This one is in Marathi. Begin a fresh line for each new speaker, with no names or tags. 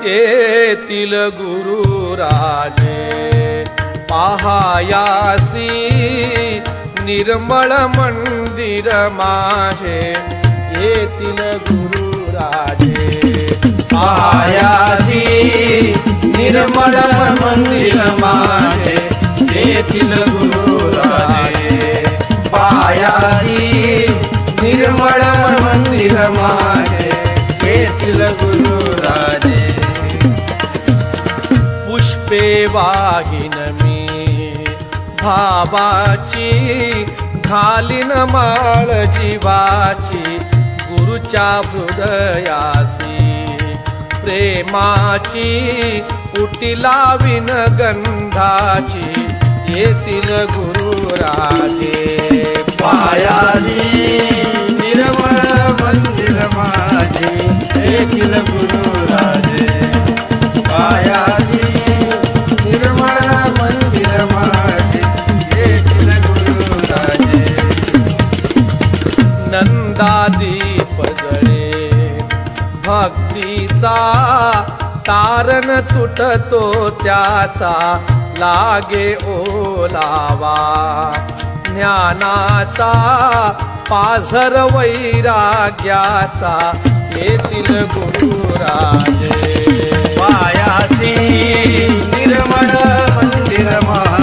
येतील गुरुराजे पाहायासी निर्मळ मंदिर माझे येतील गुरुराजे
पायासी निर्मळ मंदिर माझे येतील गुरुराजे पायासी निर्मळ मंदिर माझे येतील गुरुराजे
पुष्पे वाहिन मी भावाची घालीन माळ जीवाची गुरुच्या हृदयासी प्रेमाची उटी लावीन गंधाची येतील गुरुराजे
पायासी निर्मळ मंदिर माझे येतील गुरुराजे पायासी निर्मळ मंदिर माझे येतील गुरुराजे
नंदादीप जळे भक्तीचा तारण तुटतो त्याचा लागे ओलावा ज्ञानाचा पाझर वैराग्याचा येतील गुरुराजे
पायासी निर्मळ मंदिर माझे